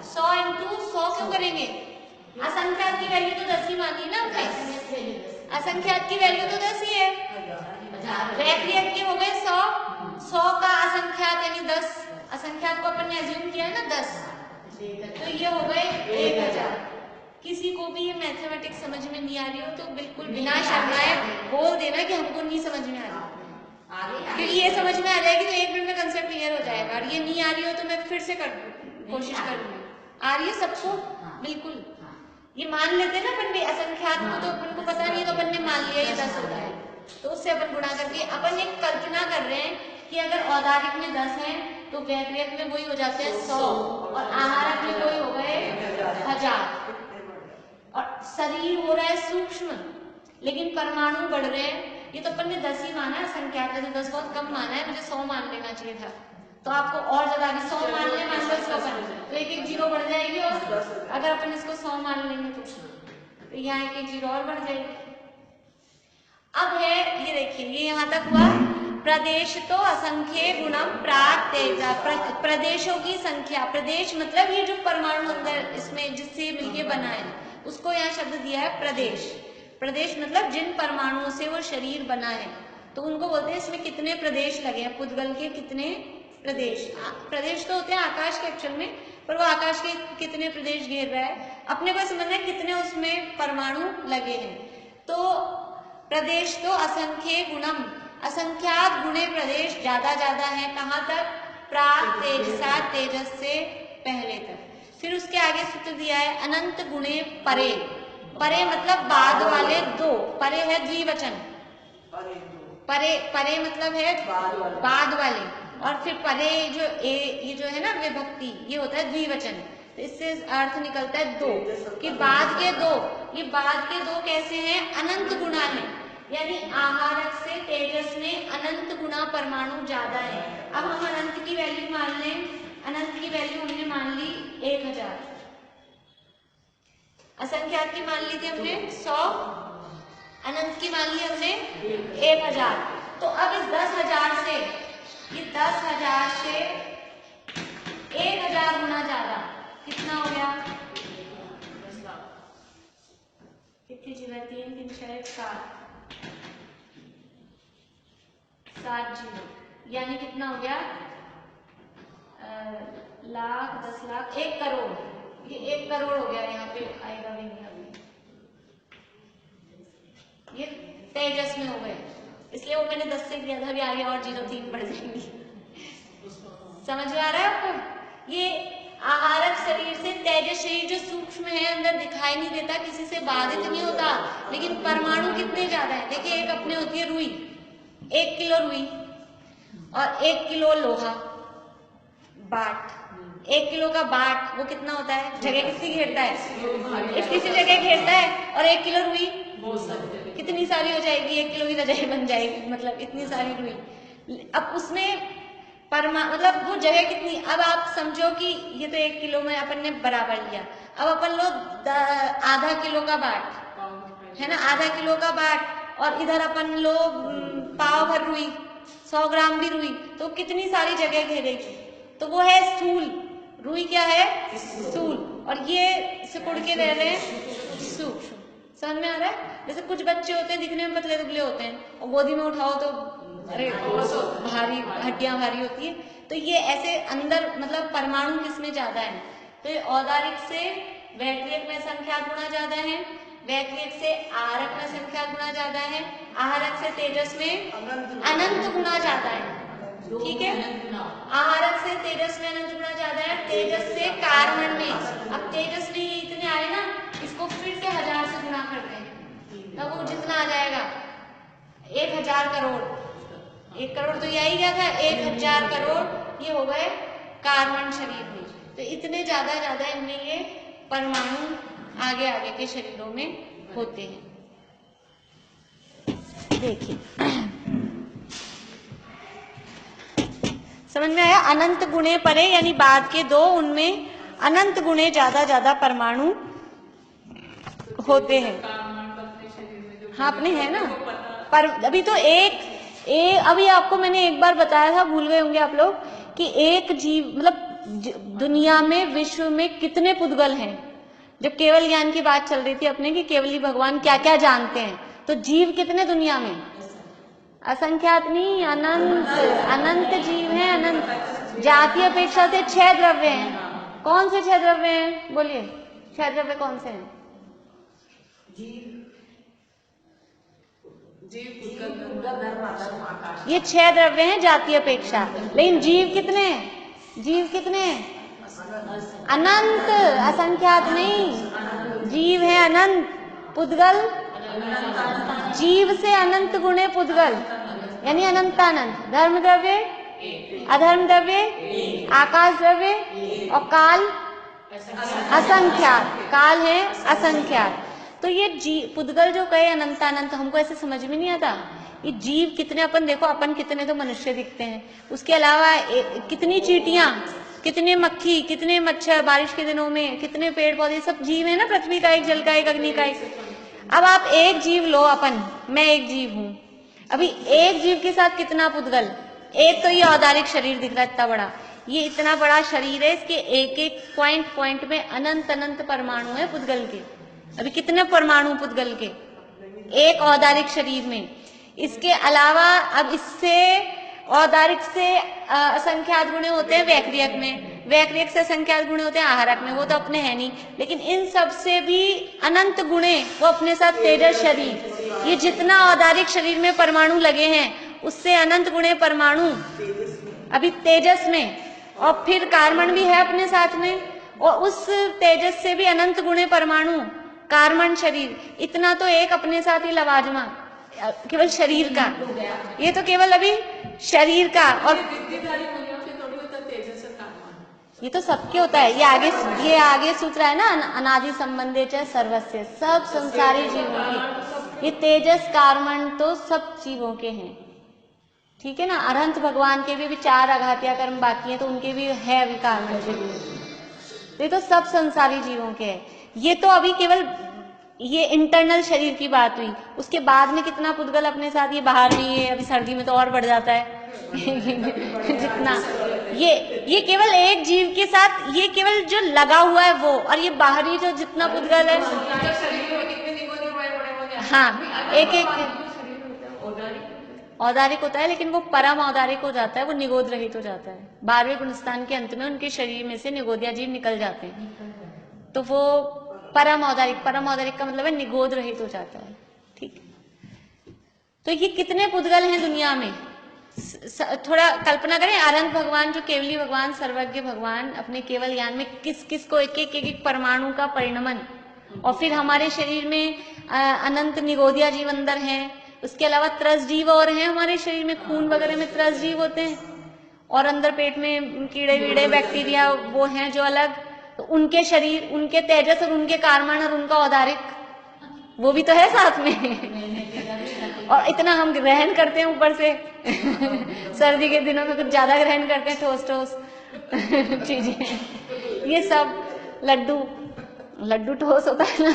100 इंटू 100 क्यों करेंगे? असंख्यात की वैल्यू तो 10 ही मानी ना हमने, असंख्यात की वैल्यू तो 10 ही है। वैक्रियक के हो गए 100 का असंख्यात यानी 10, असंख्यात को अपन ने अज्यूम किया है ना 10, तो ये हो गए 1000। किसी को भी ये मैथमेटिक्स समझ में नहीं आ रही हो तो बिल्कुल बिना शर्माए बोल देना कि हमको नहीं समझ में आ रही, क्योंकि ये समझ में आ जाएगी तो 1 मिनट में कंसेप्ट क्लियर हो जाएगा। और ये नहीं आ रही हो तो मैं फिर से कोशिश करूंगी। आ रही है सबको? बिल्कुल। ये मान लेते हैं ना अपन भी, असंख्यात को तो अपन को पता नहीं है तो अपन ने मान लिया ये 10 होता है, तो उससे अपन गुणा करके अपन एक कल्पना कर रहे हैं कि अगर औदारिक में 10 है तो वैक्रियक में वही हो जाते हैं 100 और आहारक में वही हो गए 1000। और शरीर हो रहा है सूक्ष्म लेकिन परमाणु बढ़ रहे हैं। ये तो अपन ने 10 ही माना है, संख्या का तो 10 बहुत कम माना है, मुझे 100 मान लेना चाहिए था। तो आपको और ज्यादा अभी 100 मान ले, मान लो इसको अपन तो 1-1 जीरो बढ़ जाएगी। और अगर अपन इसको 100 मान लेंगे तो यहाँ 1-1 जीरो और बढ़ जाएगी। अब है ये देखिए, ये यहाँ तक हुआ। प्रदेश तो असंख्य गुणम प्राक तेजा, प्रदेशों की संख्या। प्रदेश मतलब ये जो परमाणु अंदर इसमें जिससे मिलके बना है उसको यहाँ शब्द दिया है प्रदेश। प्रदेश मतलब जिन परमाणुओं से वो शरीर बना है तो उनको बोलते हैं इसमें कितने प्रदेश लगे हैं, पुद्गल के कितने प्रदेश। प्रदेश तो होते हैं आकाश के एक्चुअल में, पर वो आकाश के कितने प्रदेश घेर रहा है, अपने को समझना है कितने उसमें परमाणु लगे हैं। तो प्रदेश तो असंख्य गुणम, असंख्यात गुणे प्रदेश ज्यादा ज्यादा है। कहाँ तक? प्राक तेजसा, तेजस से पहले तक। फिर उसके आगे सूत्र दिया है अनंत गुणे परे। परे मतलब बाद वाले दो, परे है द्विवचन, परे परे मतलब है बाद वाले। और फिर परे जो ये जो है ना विभक्ति, ये होता है द्विवचन। तो इससे अर्थ निकलता है दो, कि बाद के दो। ये बाद के दो कैसे हैं? अनंत गुणा है, यानी आहारक से तेजस में अनंत गुणा परमाणु ज्यादा है। अब हम अनंत की वैल्यू मान लें, अनंत की वैल्यू हमने मान ली 1000, असंख्यात की मान ली थी हमने 100, अनंत की मान ली हमने 1000। तो अब इस 10,000 से, ये 10,000 से 1000 गुना ज्यादा कितना हो गया? कितनी जगह? 3 3 6 7 जीरो, यानी कितना हो गया? लाख, 10 लाख, 1 करोड़। ये 1 करोड़ हो गया, यहाँ पे आएगा भी नहीं अभी, ये तेजस में हो गए। इसलिए वो मैंने 10 से किया था, अभी आगे और 0 3 बढ़ जाएंगी। समझ में आ रहा है आपको? ये आहारक शरीर से तेजस शरीर जो सूक्ष्म है, अंदर दिखाई नहीं देता, किसी से बाधित नहीं होता, लेकिन परमाणु कितने ज्यादा है। देखिए एक अपने होती है रुई, 1 किलो रुई और 1 किलो लोहा बाट, 1 किलो का बाट वो कितना होता है? जगह कितनी घेरता है? इतनी सी जगह घेरता है। और 1 किलो रुई कितनी सारी हो जाएगी? 1 किलो की रजाई बन जाएगी, मतलब इतनी सारी रुई। अब उसमें मतलब वो जगह कितनी, अब आप समझो कि ये तो 1 किलो में अपन ने बराबर लिया। अब अपन लो आधा किलो का बाट है ना, आधा किलो का बाट, और इधर अपन लो पाव भर रुई, 100 ग्राम भी रुई, तो कितनी सारी जगह घेरेगी। तो वो है स्थूल रुई। क्या है? स्थूल। और ये सिकुड़ के रह रहे हैं सूक्ष्म। समझ में आ रहा है? जैसे कुछ बच्चे होते हैं दिखने में पतले दुबले होते हैं और गोदी में उठाओ तो अरे भारी, हड्डियां भारी होती है। तो ये ऐसे अंदर मतलब परमाणु किसमें ज्यादा है? तो ये औदारिक से वैक्रियक में संख्या गुणा ज्यादा है, वैक्रियक से आहारक में संख्या गुणा ज्यादा है, आहारक से तेजस में अनंत गुणा ज्यादा है। ठीक है, आहारक से तेजस में अनंत गुणा ज्यादा है, तेजस से कार्बन में। अब तेजस में ये इतने आए ना, इसको फिर से 1000 से गुणा करते हैं, तब वो जितना आ जाएगा 1000 करोड़। 1 करोड़ तो यही गया था, 1000 करोड़ ये हो गए कार्बन शरीर में। तो इतने ज्यादा ज्यादा इनमें ये परमाणु आगे आगे के शरीरों में होते हैं। देखिए समझ में आया? अनंत गुणे परे, यानी बाद के दो, उनमें अनंत गुणे ज्यादा ज्यादा परमाणु होते हैं। हाँ अपने है ना, पर अभी तो अभी आपको मैंने एक बार बताया था, भूल गए होंगे आप लोग, कि एक जीव मतलब दुनिया में, विश्व में कितने पुद्गल हैं। जब केवल ज्ञान की बात चल रही थी अपने कि केवली भगवान क्या क्या जानते हैं, तो जीव कितने दुनिया में? असंख्यात नहीं, अनंत। अनंत जीव हैं, अनंत। जाति अपेक्षा से 6 द्रव्य हैं, कौन से 6 द्रव्य हैं? बोलिए 6 द्रव्य कौन से हैं? ये 6 द्रव्य हैं जातीय अपेक्षा, लेकिन जीव कितने हैं? जीव कितने हैं? अनंत, असंख्यात नहीं, जीव है अनंत। पुद्गल जीव से अनंत गुणे पुद्गल, यानी अनंतानंत। धर्म द्रव्य, अधर्म द्रव्य, आकाश द्रव्य और काल असंख्यात। काल है असंख्यात। तो ये जीव पुद्गल जो कहे अनंतानंत, हमको ऐसे समझ में नहीं आता। ये जीव कितने, अपन देखो अपन कितने तो मनुष्य दिखते हैं, उसके अलावा कितनी चींटियां, कितने मक्खी, कितने मच्छर, बारिश के दिनों में कितने पेड़ पौधे, सब जीव है ना। पृथ्वी का एक, जल का एक, अग्नि का एक। अब आप एक जीव लो, अपन, मैं एक जीव हूं। अभी एक जीव के साथ कितना पुद्गल? एक तो ये औदारिक शरीर दिख रहा है इतना बड़ा, ये इतना बड़ा शरीर है, इसके एक एक पॉइंट में अनंत अनंत परमाणु है पुद्गल के। अभी कितने परमाणु पुद्गल के एक औदारिक शरीर में। इसके अलावा अब इससे औदारिक से असंख्यात गुणे होते हैं वैक्रियक में, वैक्रियक से असंख्यात गुणे होते हैं आहारक में, वो तो अपने है नहीं। लेकिन इन सब से भी अनंत गुणे वो अपने साथ तेजस शरीर, ये जितना औदारिक शरीर में परमाणु लगे हैं उससे अनंत गुणे परमाणु अभी तेजस में, और फिर कार्बन भी है अपने साथ में, और उस तेजस से भी अनंत गुणे परमाणु कार्बन शरीर। इतना तो एक अपने साथ ही लवाजमा, केवल शरीर का, ये तो केवल अभी शरीर का। और ये तो सबके होता है। ये आगे सूत्र है ना, अनादि संबंधे च सर्वस्य, सब संसारी जीवों के। ये तेजस कार्बन तो सब जीवों के हैं, ठीक है ना। अरहंत भगवान के भी 4 आघातिया कर्म बाकी हैं, तो उनके भी है अभी कार्बन शरीर। ये तो सब संसारी जीवों के है। ये तो अभी केवल ये इंटरनल शरीर की बात हुई। उसके बाद में कितना पुद्गल अपने साथ, ये बाहर नहीं है, अभी सर्दी में तो और बढ़ जाता है जितना ये केवल एक जीव के साथ, ये केवल जो लगा हुआ है वो, और ये बाहरी जो जितना पुद्गल है, हाँ एक एक औदारिक होता है, लेकिन वो परम औदारिक हो जाता है, वो निगोद रहित हो जाता है। 12वें गुणस्थान के अंत में उनके शरीर में से निगोदिया जीव निकल जाते हैं, तो वो परम औदारिक का मतलब है निगोद रहित हो जाता है, ठीक। तो ये कितने पुद्गल हैं दुनिया में? थोड़ा कल्पना करें, अनंत भगवान जो केवली भगवान, सर्वज्ञ भगवान, अपने केवल ज्ञान में किस किस को एक एक परमाणु का परिणमन, और फिर हमारे शरीर में अनंत निगोदिया जीव अंदर हैं। उसके अलावा त्रस जीव और हैं हमारे शरीर में, खून वगैरह में त्रस जीव होते हैं, और अंदर पेट में कीड़े वीड़े बैक्टीरिया वो हैं जो अलग। तो उनके शरीर, उनके तेजस और उनके कार्बन और उनका औदारिक वो भी तो है साथ में और इतना हम ग्रहण करते हैं ऊपर से सर्दी के दिनों में कुछ ज्यादा ग्रहण करते हैं, ठोस ठोस चीजें, ये सब लड्डू ठोस होता है ना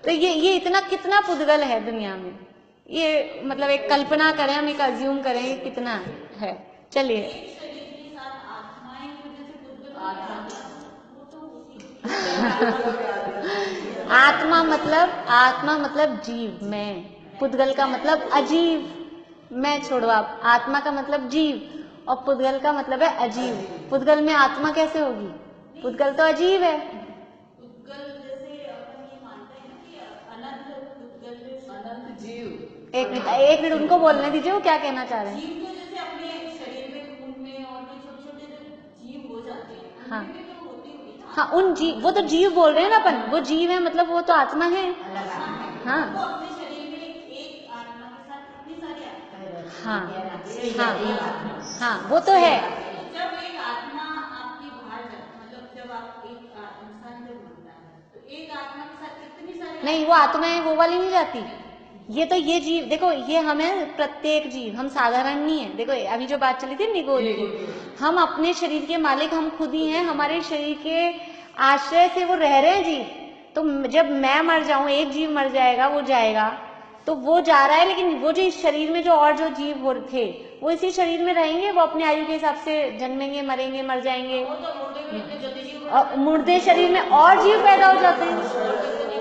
तो ये इतना कितना पुद्गल है दुनिया में। ये मतलब एक कल्पना करें, हम एक अज्यूम करें कितना है। चलिए आत्मा मतलब जीव, मैं। पुद्गल का मतलब अजीव, मैं छोड़ो आप। आत्मा का मतलब जीव और पुद्गल का मतलब है अजीव। पुद्गल में आत्मा कैसे होगी? पुद्गल तो अजीव है। एक मिनट उनको बोलने दीजिए, वो क्या कहना चाह रहे हैं। जीव तो जैसे अपने शरीर में, खून में और भी छोटे छोटे जीव हो जाते हैं, हाँ तो होती हुई ना? हाँ, उन जीव, वो तो जीव बोल रहे हैं ना अपन, वो जीव है मतलब वो तो आत्मा है। हाँ तो अपने शरीर में एक आत्मा के साथ कितनी सारी आत्मा? हाँ हाँ वो तो है। जब एक आत्मा आपकी बाहर जाती, मतलब जब आप एक इंसान जब बनता है तो एक आत्मा के साथ कितनी सारी नहीं, वो आत्माएं वो वाली नहीं जाती। ये तो ये जीव देखो, ये हमें प्रत्येक जीव, हम साधारण नहीं है। देखो अभी जो बात चली थी निगोद की, हम अपने शरीर के मालिक हम खुद ही हैं। हमारे शरीर के आश्रय से वो रह रहे हैं जीव। तो जब मैं मर जाऊं, एक जीव मर जाएगा, वो जाएगा तो वो जा रहा है, लेकिन वो जो इस शरीर में जो और जो जीव हो थे वो इसी शरीर में रहेंगे। वो अपने आयु के हिसाब से जन्मेंगे, मरेंगे, मर जाएंगे, और मुर्दे शरीर में और जीव पैदा हो जाते हैं,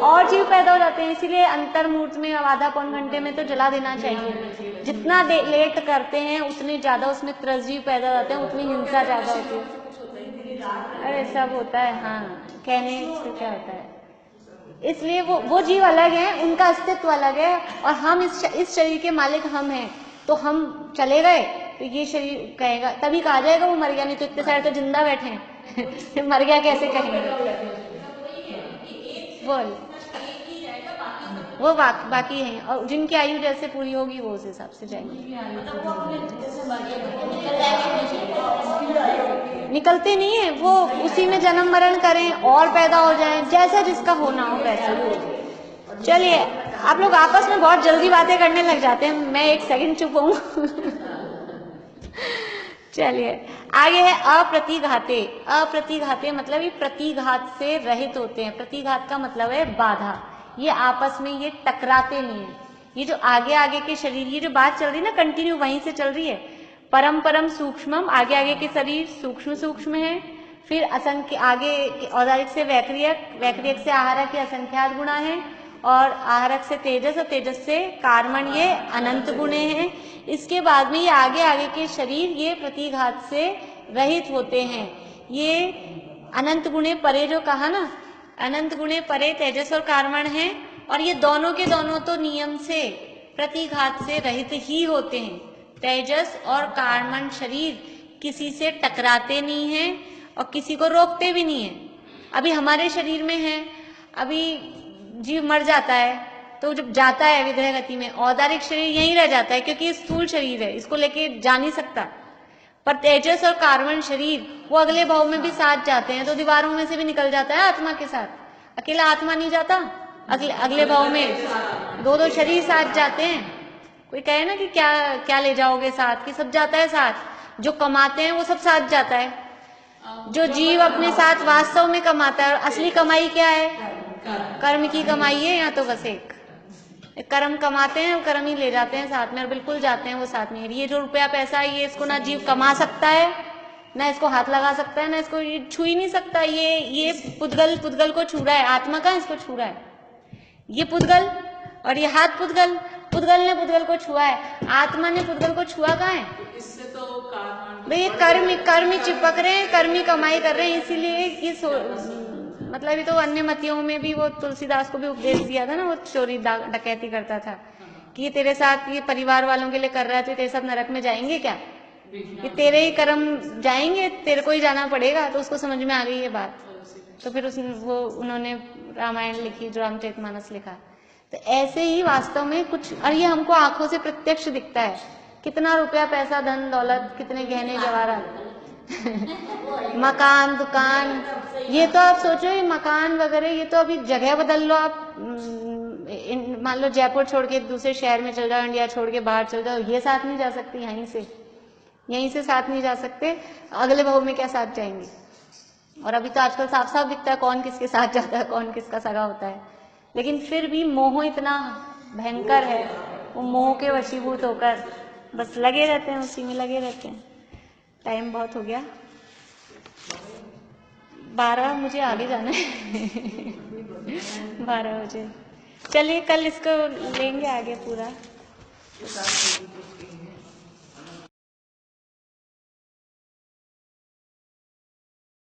और जीव पैदा हो जाते हैं। इसीलिए अंतर्मूर्त में आधा पौन घंटे में तो जला देना चाहिए। जितना लेट करते हैं उतने ज्यादा उसमें त्रस जीव पैदा हो जाते हैं, उतनी हिंसा ज्यादा होती है। अरे सब होता है, हाँ, कहने से क्या होता है। इसलिए वो जीव अलग है, उनका अस्तित्व अलग है, और हम इस शरीर के मालिक हम हैं, तो हम चले गए तो ये शरीर कहेगा, तभी कहा जाएगा वो मर गया, नहीं तो इतने सारे तो जिंदा बैठे हैं मर गया कैसे कहेंगे। बोल, वो बाकी हैं, और जिनकी आयु जैसे पूरी होगी वो उस हिसाब से जाएंगे। निकलते नहीं है वो, उसी में जन्म मरण करें और पैदा हो जाएं, जैसा जिसका होना हो वैसा। चलिए, आप लोग आपस में बहुत जल्दी बातें करने लग जाते हैं, मैं एक सेकंड चुप हूँ चलिए आगे है अप्रतिघाते। अप्रतिघाते मतलब ये प्रतिघात से रहित होते हैं। प्रतिघात का मतलब है बाधा, ये आपस में ये टकराते नहीं है। ये जो आगे आगे के शरीर, ये जो बात चल रही है ना कंटिन्यू वहीं से चल रही है। परम परम सूक्ष्मम, आगे आगे के शरीर सूक्ष्म सूक्ष्म है, फिर असंख्य आगे औदारिक से वैक्रियक, वैक्रियक से आहारक के असंख्यात गुणा है, और आहारक से तेजस, और तेजस से कार्मण, ये अनंत गुणे हैं। इसके बाद में ये आगे आगे के शरीर ये प्रतिघात से रहित होते हैं। ये अनंत गुणे परे जो कहा ना, अनंत गुणे परे तेजस और कार्मण है, और ये दोनों के दोनों तो नियम से प्रतिघात से रहित ही होते हैं। तेजस और कार्मण शरीर किसी से टकराते नहीं हैं और किसी को रोकते भी नहीं है। अभी हमारे शरीर में है, अभी जीव मर जाता है तो जब जाता है विग्रह गति में, औदारिक शरीर यहीं रह जाता है क्योंकि स्थूल शरीर है, इसको लेके जा नहीं सकता। पर तेजस और कार्बन शरीर वो अगले भाव में भी साथ जाते हैं, तो दीवारों में से भी निकल जाता है आत्मा के साथ। अकेला आत्मा नहीं जाता, अगले भाव में दो दो शरीर साथ जाते हैं। कोई कहे ना कि क्या क्या ले जाओगे साथ, कि सब जाता है साथ। जो कमाते हैं वो सब साथ जाता है, जो जीव अपने साथ वास्तव में कमाता है। और असली कमाई क्या है? कर्म की कमाई है। या तो बस एक कर्म कमाते हैं, कर्म ही ले जाते हैं साथ में, और बिल्कुल जाते हैं वो साथ में। ये जो रुपया पैसा है, ये इसको ना जीव कमा सकता है, ना इसको हाथ लगा सकता है, ना इसको ये छू ही नहीं सकता। ये पुद्गल को छू रहा है, आत्मा का इसको छू रहा है। ये पुद्गल और ये हाथ पुद्गल ने पुद्गल को छुआ है, आत्मा ने पुद्गल को छुआ कहाँ है? इससे तो भाई कर्म ही चिपक रहे हैं, कर्म ही कमाई कर रहे हैं। इसीलिए ये मतलब ये तो अन्य मतियों में भी वो तुलसीदास को भी उपदेश दिया था ना, वो चोरी डकैती करता था कि ये तेरे साथ, ये परिवार वालों के लिए कर रहा है, तो तेरे साथ नरक में जाएंगे क्या? ये तेरे ही कर्म जाएंगे, तेरे को ही जाना पड़ेगा। तो उसको समझ में आ गई ये बात, तो फिर उन्होंने रामायण लिखी, जो रामचरितमानस लिखा। तो ऐसे ही वास्तव में कुछ, और ये हमको आंखों से प्रत्यक्ष दिखता है। कितना रुपया पैसा धन दौलत, कितने गहने जवाहरात मकान दुकान, ये तो आप सोचो, ये मकान वगैरह, ये तो अभी जगह बदल लो आप, मान लो जयपुर छोड़ के दूसरे शहर में चल जाओ, इंडिया छोड़ के बाहर चल जाओ, ये साथ नहीं जा सकती, यहीं से साथ नहीं जा सकते, अगले भाव में क्या साथ जाएंगे? और अभी तो आजकल साफ साफ दिखता है कौन किसके साथ जाता है, कौन किसका सगा होता है। लेकिन फिर भी मोह इतना भयंकर है, वो मोह के वशीभूत होकर बस लगे रहते हैं, उसी में लगे रहते हैं। टाइम बहुत हो गया, 12 मुझे आगे जाना है 12 बजे। चलिए कल इसको लेंगे आगे पूरा।